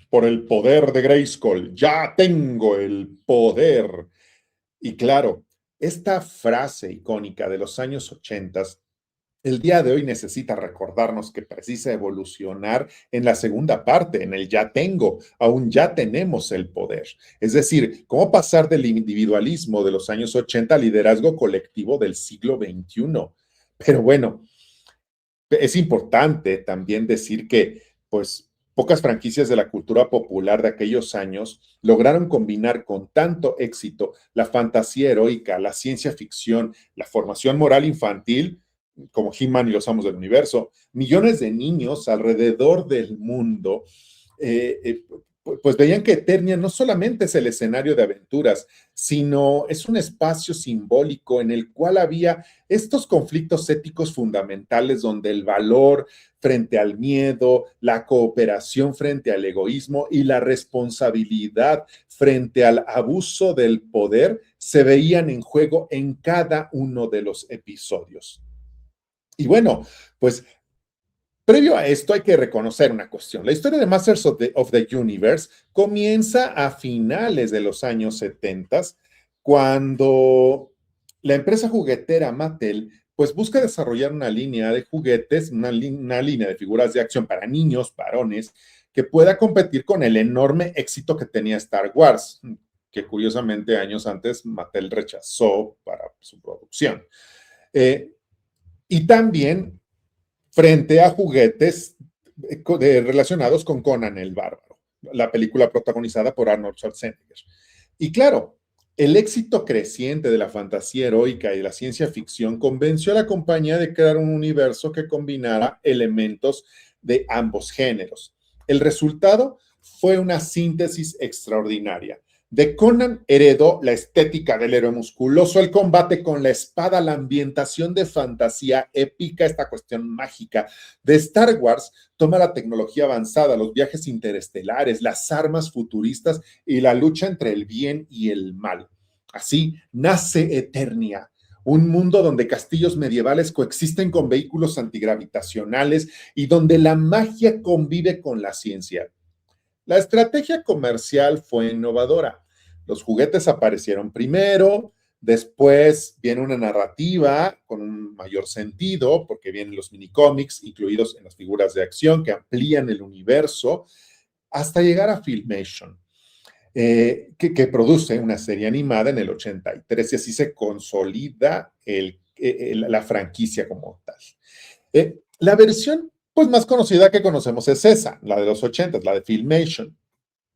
por el poder de Grayskull, ya tengo el poder. Y claro, esta frase icónica de los años 80 el día de hoy necesita recordarnos que precisa evolucionar en la segunda parte, en el ya tengo, aún ya tenemos el poder. Es decir, cómo pasar del individualismo de los años 80 al liderazgo colectivo del siglo XXI. Pero bueno, es importante también decir que, pues, pocas franquicias de la cultura popular de aquellos años lograron combinar con tanto éxito la fantasía heroica, la ciencia ficción, la formación moral infantil, como He-Man y los Amos del Universo. Millones de niños alrededor del mundo eh, eh, pues veían que Eternia no solamente es el escenario de aventuras, sino es un espacio simbólico en el cual había estos conflictos éticos fundamentales donde el valor frente al miedo, la cooperación frente al egoísmo y la responsabilidad frente al abuso del poder se veían en juego en cada uno de los episodios. Y bueno, pues previo a esto hay que reconocer una cuestión. La historia de Masters of the Universe comienza a finales de los años 70, cuando la empresa juguetera Mattel pues busca desarrollar una línea de juguetes, una línea de figuras de acción para niños, varones, que pueda competir con el enorme éxito que tenía Star Wars, que curiosamente años antes Mattel rechazó para su producción. Eh, y también frente a juguetes relacionados con Conan el Bárbaro, la película protagonizada por Arnold Schwarzenegger. Y claro, el éxito creciente de la fantasía heroica y de la ciencia ficción convenció a la compañía de crear un universo que combinara elementos de ambos géneros. El resultado fue una síntesis extraordinaria. De Conan heredó la estética del héroe musculoso, el combate con la espada, la ambientación de fantasía épica, esta cuestión mágica. De Star Wars toma la tecnología avanzada, los viajes interestelares, las armas futuristas y la lucha entre el bien y el mal. Así nace Eternia, un mundo donde castillos medievales coexisten con vehículos antigravitacionales y donde la magia convive con la ciencia. La estrategia comercial fue innovadora. Los juguetes aparecieron primero, después viene una narrativa con un mayor sentido, porque vienen los minicómics incluidos en las figuras de acción que amplían el universo, hasta llegar a Filmation, que produce una serie animada en el 83 y así se consolida la franquicia como tal. La versión pues más conocida que conocemos es esa, la de los 80, la de Filmation,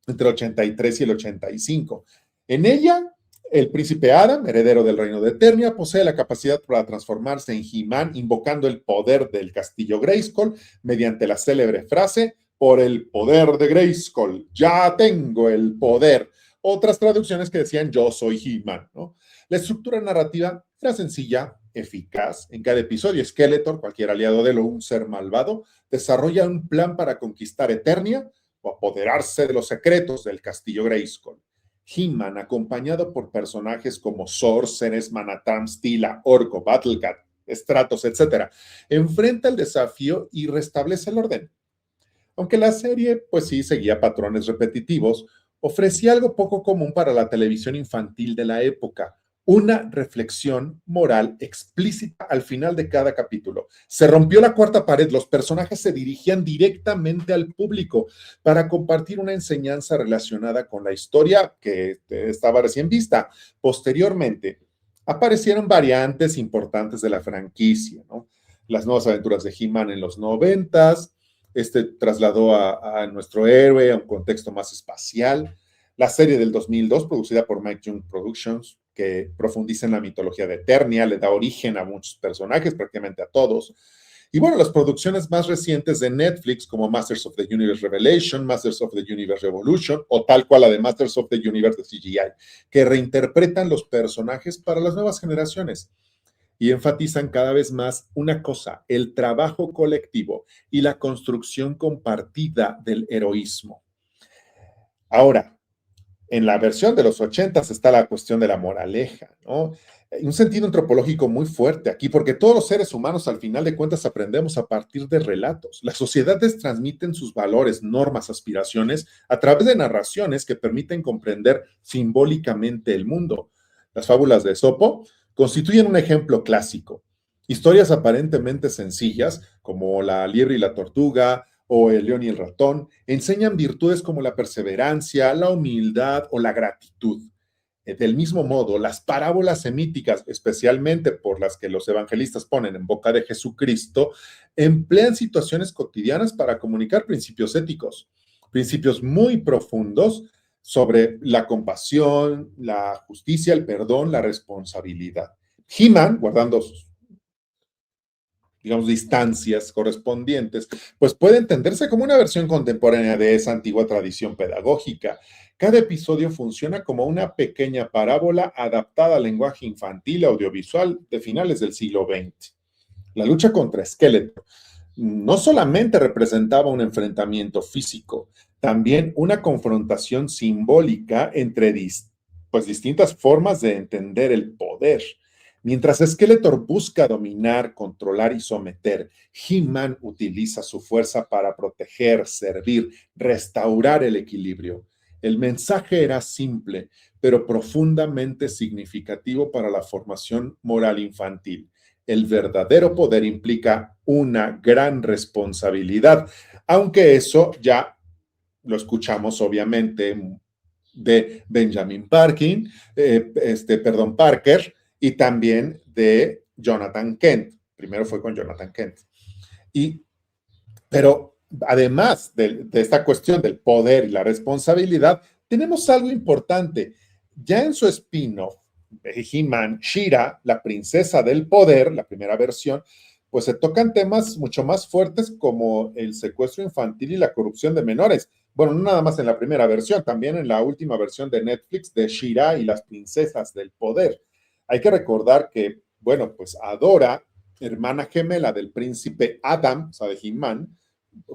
entre el 83 y el 85. En ella, el príncipe Adam, heredero del reino de Eternia, posee la capacidad para transformarse en He-Man, invocando el poder del castillo Grayskull mediante la célebre frase, por el poder de Grayskull, ya tengo el poder. Otras traducciones que decían, yo soy He-Man, ¿no? La estructura narrativa era sencilla, eficaz. En cada episodio, Skeletor, cualquier aliado de él o un ser malvado, desarrolla un plan para conquistar Eternia o apoderarse de los secretos del castillo Grayskull. He-Man, acompañado por personajes como Sorceres, Manatán, Stila, Orko, Battlecat, Stratos, etc., enfrenta el desafío y restablece el orden. Aunque la serie, pues sí, seguía patrones repetitivos, ofrecía algo poco común para la televisión infantil de la época, una reflexión moral explícita al final de cada capítulo. Se rompió la cuarta pared, los personajes se dirigían directamente al público para compartir una enseñanza relacionada con la historia que estaba recién vista. Posteriormente, aparecieron variantes importantes de la franquicia, ¿no? Las nuevas aventuras de He-Man en los 90s, trasladó a nuestro héroe a un contexto más espacial. La serie del 2002, producida por Mike Jung Productions, que profundiza en la mitología de Eternia, le da origen a muchos personajes, prácticamente a todos. Y bueno, las producciones más recientes de Netflix, como Masters of the Universe Revelation, Masters of the Universe Revolution, o tal cual la de Masters of the Universe de CGI, que reinterpretan los personajes para las nuevas generaciones y enfatizan cada vez más una cosa, el trabajo colectivo y la construcción compartida del heroísmo. Ahora, en la versión de los 80 está la cuestión de la moraleja, ¿no? un sentido antropológico muy fuerte aquí, porque todos los seres humanos al final de cuentas aprendemos a partir de relatos. Las sociedades transmiten sus valores, normas, aspiraciones a través de narraciones que permiten comprender simbólicamente el mundo. Las fábulas de Esopo constituyen un ejemplo clásico. Historias aparentemente sencillas, como la liebre y la tortuga o el león y el ratón, enseñan virtudes como la perseverancia, la humildad o la gratitud. Del mismo modo, las parábolas semíticas, especialmente por las que los evangelistas ponen en boca de Jesucristo, emplean situaciones cotidianas para comunicar principios éticos, principios muy profundos sobre la compasión, la justicia, el perdón, la responsabilidad. He-Man, guardando sus, digamos, distancias correspondientes, pues puede entenderse como una versión contemporánea de esa antigua tradición pedagógica. Cada episodio funciona como una pequeña parábola adaptada al lenguaje infantil audiovisual de finales del siglo XX. La lucha contra Skeletor no solamente representaba un enfrentamiento físico, también una confrontación simbólica entre pues, distintas formas de entender el poder. Mientras Skeletor busca dominar, controlar y someter, He-Man utiliza su fuerza para proteger, servir, restaurar el equilibrio. El mensaje era simple, pero profundamente significativo para la formación moral infantil. El verdadero poder implica una gran responsabilidad, aunque eso ya lo escuchamos obviamente de Benjamin Parkin, Parker, y también de Jonathan Kent. Primero fue con Jonathan Kent. Pero además de esta cuestión del poder y la responsabilidad, tenemos algo importante. Ya en su spin-off, He-Man, She-Ra, la princesa del poder, la primera versión, pues se tocan temas mucho más fuertes como el secuestro infantil y la corrupción de menores. Bueno, no nada más en la primera versión, también en la última versión de Netflix de She-Ra y las princesas del poder. Hay que recordar que, bueno, pues Adora, hermana gemela del príncipe Adam, o sea, de He-Man,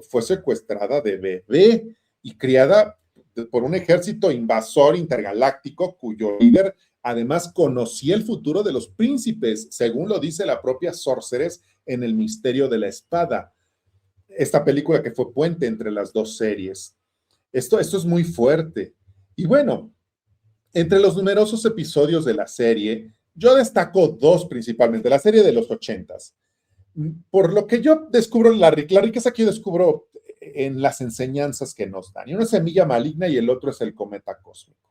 fue secuestrada de bebé y criada por un ejército invasor intergaláctico cuyo líder además conocía el futuro de los príncipes, según lo dice la propia Sorceress en El misterio de la espada. Esta película que fue puente entre las dos series. Esto es muy fuerte. Y bueno, entre los numerosos episodios de la serie, yo destaco dos principalmente. La serie de los ochentas. Por lo que yo descubro, la riqueza que yo descubro en las enseñanzas que nos dan. Y uno es Semilla Maligna y el otro es el Cometa Cósmico.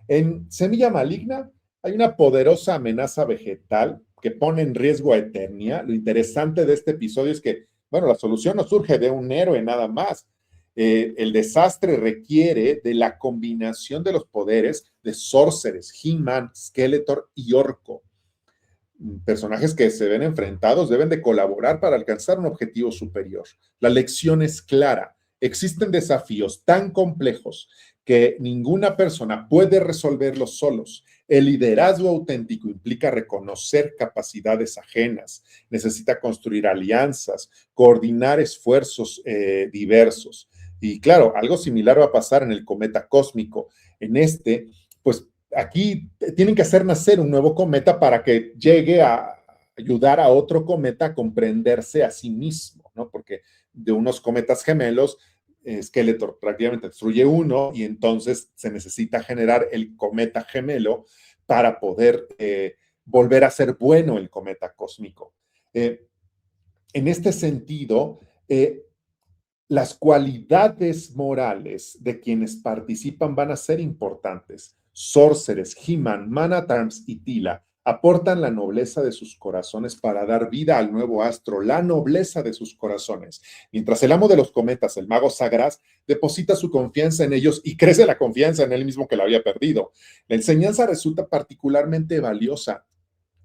En Semilla Maligna hay una poderosa amenaza vegetal que pone en riesgo a Eternia. Lo interesante de este episodio es que, bueno, la solución no surge de un héroe nada más. El desastre requiere de la combinación de los poderes de Sorceress, He-Man, Skeletor y Orko. Personajes que se ven enfrentados deben de colaborar para alcanzar un objetivo superior. La lección es clara. Existen desafíos tan complejos que ninguna persona puede resolverlos solos. El liderazgo auténtico implica reconocer capacidades ajenas, necesita construir alianzas, coordinar esfuerzos diversos. Y claro, algo similar va a pasar en el cometa cósmico. En pues aquí tienen que hacer nacer un nuevo cometa para que llegue a ayudar a otro cometa a comprenderse a sí mismo, ¿no? Porque de unos cometas gemelos, Skeletor prácticamente destruye uno y entonces se necesita generar el cometa gemelo para poder volver a ser bueno el cometa cósmico. En este sentido, las cualidades morales de quienes participan van a ser importantes. Sorceress, He-Man, Man at Arms y Tila aportan la nobleza de sus corazones para dar vida al nuevo astro, la nobleza de sus corazones. Mientras el amo de los cometas, el mago Sagraz, deposita su confianza en ellos y crece la confianza en él mismo que la había perdido. La enseñanza resulta particularmente valiosa.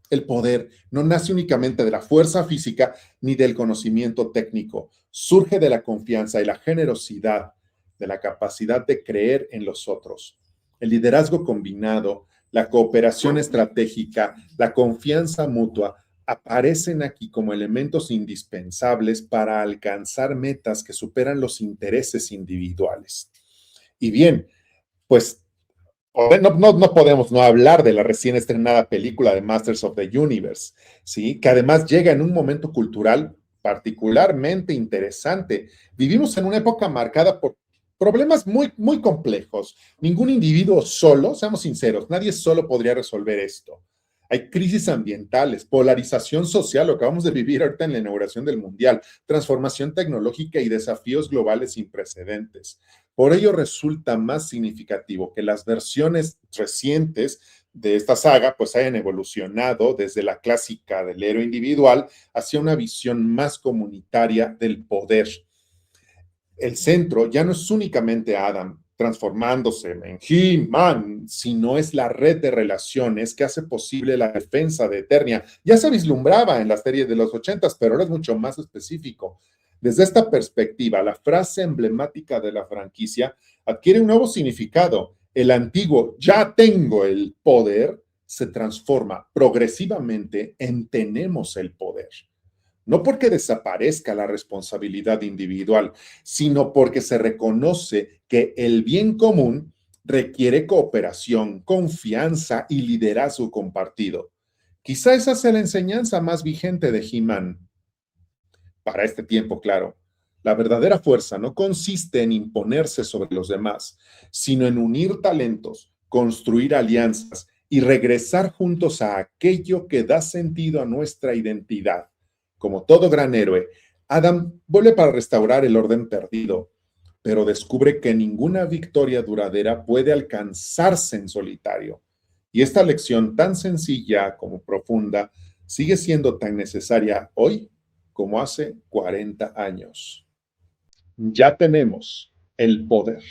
El poder no nace únicamente de la fuerza física ni del conocimiento técnico, surge de la confianza y la generosidad, de la capacidad de creer en los otros. El liderazgo combinado, la cooperación estratégica, la confianza mutua aparecen aquí como elementos indispensables para alcanzar metas que superan los intereses individuales. Y bien, pues No podemos no hablar de la recién estrenada película de Masters of the Universe, ¿sí? Que además llega en un momento cultural particularmente interesante. Vivimos en una época marcada por problemas muy complejos. Ningún individuo solo, seamos sinceros, nadie solo podría resolver esto. Hay crisis ambientales, polarización social, lo que acabamos de vivir ahorita en la inauguración del Mundial, transformación tecnológica y desafíos globales sin precedentes. Por ello resulta más significativo que las versiones recientes de esta saga pues hayan evolucionado desde la clásica del héroe individual hacia una visión más comunitaria del poder. El centro ya no es únicamente Adam transformándose en He-Man, sino es la red de relaciones que hace posible la defensa de Eternia. Ya se vislumbraba en la serie de los 80, pero ahora es mucho más específico. Desde esta perspectiva, la frase emblemática de la franquicia adquiere un nuevo significado. El antiguo "ya tengo el poder" se transforma progresivamente en "tenemos el poder". No porque desaparezca la responsabilidad individual, sino porque se reconoce que el bien común requiere cooperación, confianza y liderazgo compartido. Quizá esa sea la enseñanza más vigente de He-Man para este tiempo, claro. La verdadera fuerza no consiste en imponerse sobre los demás, sino en unir talentos, construir alianzas y regresar juntos a aquello que da sentido a nuestra identidad. Como todo gran héroe, Adam vuelve para restaurar el orden perdido, pero descubre que ninguna victoria duradera puede alcanzarse en solitario. Y esta lección tan sencilla como profunda sigue siendo tan necesaria hoy como hace 40 años. Ya tenemos el poder.